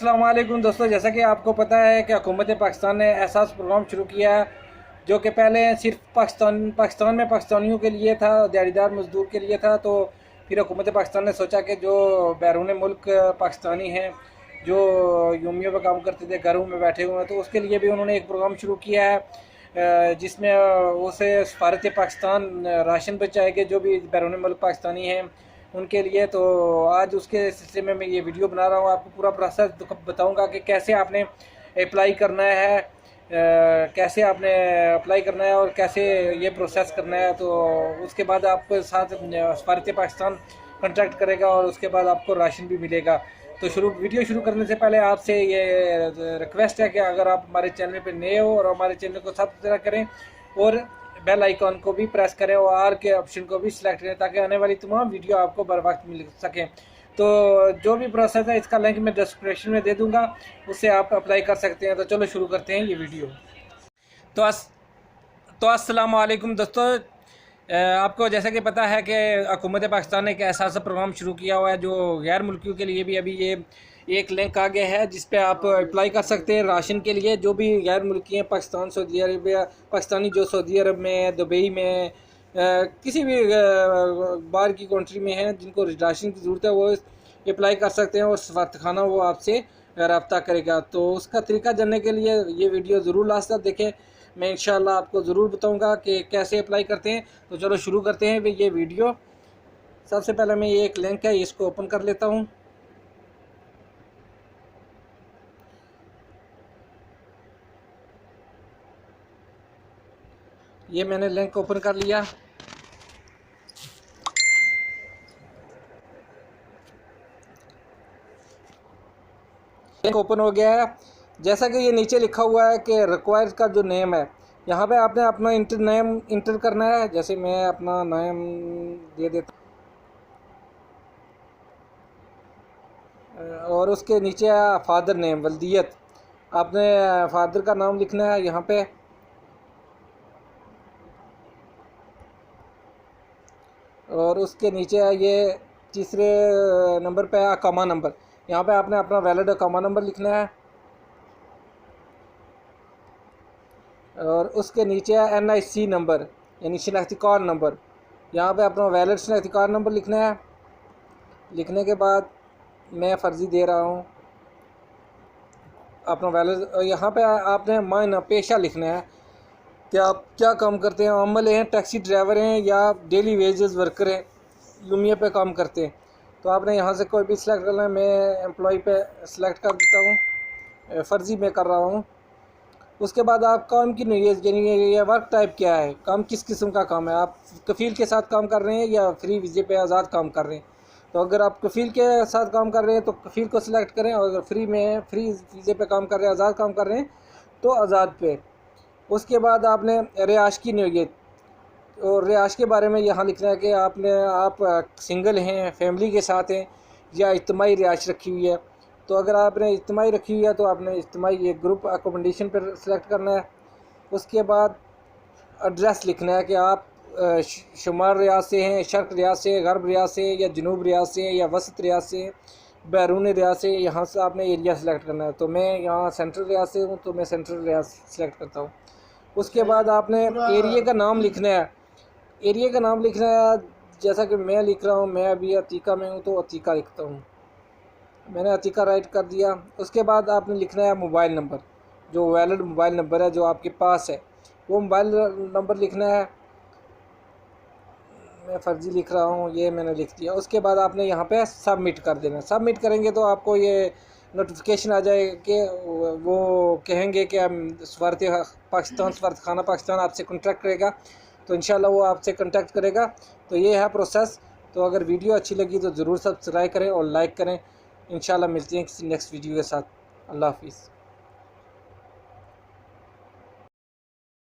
अस्सलाम वालेकुम दोस्तों, जैसा कि आपको पता है कि हुकूमत पाकिस्तान ने एहसास प्रोग्राम शुरू किया है, जो कि पहले सिर्फ पाकिस्तान में पाकिस्तानियों के लिए था, दिहाड़ीदार मजदूर के लिए था। तो फिर हुकूमत पाकिस्तान ने सोचा कि जो बैरून मुल्क पाकिस्तानी हैं, जो यूमियों पर काम करते थे, घरों में बैठे हुए हैं, तो उसके लिए भी उन्होंने एक प्रोग्राम शुरू किया है जिसमें उसे सफारत पाकिस्तान राशन पहुँचाएगी जो भी बैरून मुल्क पाकिस्तानी हैं उनके लिए। तो आज उसके सिलसिले में मैं ये वीडियो बना रहा हूँ, आपको पूरा प्रोसेस बताऊँगा कि कैसे आपने अप्लाई करना है, कैसे आपने अप्लाई करना है और कैसे ये प्रोसेस करना है। तो उसके बाद आपके साथ सफारत पाकिस्तान कॉन्टैक्ट करेगा और उसके बाद आपको राशन भी मिलेगा। तो वीडियो शुरू करने से पहले आपसे ये रिक्वेस्ट है कि अगर आप हमारे चैनल पर नए हो और हमारे चैनल को सब्सक्राइब करें और बेल आइकॉन को भी प्रेस करें और आर के ऑप्शन को भी सिलेक्ट करें ताकि आने वाली तमाम वीडियो आपको बर वक्त मिल सकें। तो जो भी प्रोसेस है इसका लिंक मैं डिस्क्रिप्शन में दे दूंगा, उससे आप अप्लाई कर सकते हैं। तो चलो शुरू करते हैं ये वीडियो। तो अस्सलाम वालेकुम दोस्तों, आपको जैसा कि पता है कि हुकूमत पाकिस्तान ने एक ऐसा प्रोग्राम शुरू किया हुआ है जो गैर मुल्कियों के लिए भी अभी ये एक लिंक आ गया है जिस पे आप अप्लाई कर सकते हैं राशन के लिए। जो भी गैर मुल्की हैं, पाकिस्तान, सऊदी अरबिया, पाकिस्तानी जो सऊदी अरब में, दुबई में, किसी भी बाहर की कंट्री में हैं जिनको राशन की ज़रूरत है, वो अप्लाई कर सकते हैं और सफारतखाना वो आपसे रब्ता करेगा। तो उसका तरीका जानने के लिए ये वीडियो ज़रूर लास्ट तक देखें, मैं इंशाल्लाह आपको ज़रूर बताऊंगा कि कैसे अप्लाई करते हैं। तो चलो शुरू करते हैं ये वीडियो। सबसे पहले मैं ये एक लिंक है, इसको ओपन कर लेता हूँ। ये मैंने लिंक ओपन कर लिया। लिंक ओपन हो गया है। जैसा कि ये नीचे लिखा हुआ है कि रिक्वायर्ड का जो नेम है, यहाँ पे आपने अपना नेम इंटर करना है। जैसे मैं अपना नेम दे देता और उसके नीचे है फादर नेम, वल्दियत। आपने फादर का नाम लिखना है यहाँ पे। और उसके नीचे है ये तीसरे नंबर पे है अकामा नंबर। यहाँ पे आपने अपना वैलिड अकामा नंबर लिखना है। और उसके नीचे है NIC नंबर, यानी शनाख्ती कार्ड नंबर। यहाँ पे अपना वैलिड शनाख्ती कार्ड नंबर लिखना है। लिखने के बाद मैं फ़र्ज़ी दे रहा हूँ अपना वैलिड। यहाँ पे आपने मायना पेशा लिखना है कि आप क्या काम करते हैं, अमल हैं, टैक्सी ड्राइवर हैं या डेली वेजेस वर्कर हैं, यूमिया पे काम करते हैं। तो आपने यहाँ से कोई भी सिलेक्ट करना है। मैं एम्प्लॉय पे सिलेक्ट कर देता हूँ, फ़र्ज़ी में कर रहा हूँ। उसके बाद आप काम की नौइयत, यानी ये वर्क टाइप क्या है, काम किस किस्म का काम है, आप कफ़ील के साथ काम कर रहे हैं या फ्री वीज़े पे आज़ाद काम कर रहे हैं। तो अगर आप कफ़ील के साथ काम कर रहे हैं तो कफ़ील को सिलेक्ट करें, और अगर फ्री वीज़े पे काम कर रहे हैं, आज़ाद काम कर रहे हैं, तो आज़ाद पे। उसके बाद आपने रिहाइश की नौइयत और रिहाइश के बारे में यहाँ लिखना है कि आप सिंगल हैं, फैमिली के साथ हैं या इज्तिमाई रिहाइश रखी हुई है। तो अगर आपने इज्तिमाई रखी हुई है तो आपने इज्तिमाई ये ग्रुप अकोमोडेशन पर सिलेक्ट करना है। उसके बाद एड्रेस लिखना है कि आप शुमार रियाज से हैं, शर्क रियाज से, गर्ब रियाज से या जनूब रियाज से या वसत रियाज से, बैरून रियाज से। यहाँ से आपने एरिया सेलेक्ट करना है। तो मैं यहाँ सेंट्रल रियाज से हूँ तो मैं सेंट्रल रियाज सेलेक्ट करता हूँ। उसके बाद आपने एरिया का नाम लिखना है। एरिया का नाम लिखना है जैसा कि मैं लिख रहा हूँ, मैं अभी अतीका में हूँ तो अतीका लिखता हूँ। मैंने अतीका राइट कर दिया। उसके बाद आपने लिखना है मोबाइल नंबर, जो वैलिड मोबाइल नंबर है जो आपके पास है, वो मोबाइल नंबर लिखना है। मैं फ़र्ज़ी लिख रहा हूँ, ये मैंने लिख दिया। उसके बाद आपने यहाँ पे सबमिट कर देना। सबमिट करेंगे तो आपको ये नोटिफिकेशन आ जाएगा कि वो कहेंगे कि सफारतखाना पाकिस्तान आपसे कॉन्टैक्ट करेगा। तो इंशाल्लाह वो आपसे कॉन्टैक्ट करेगा। तो ये है प्रोसेस। तो अगर वीडियो अच्छी लगी तो ज़रूर सब्सक्राइब करें और लाइक करें। इंशाल्लाह मिलती हैं किसी नेक्स्ट वीडियो के साथ। अल्लाह हाफिज़।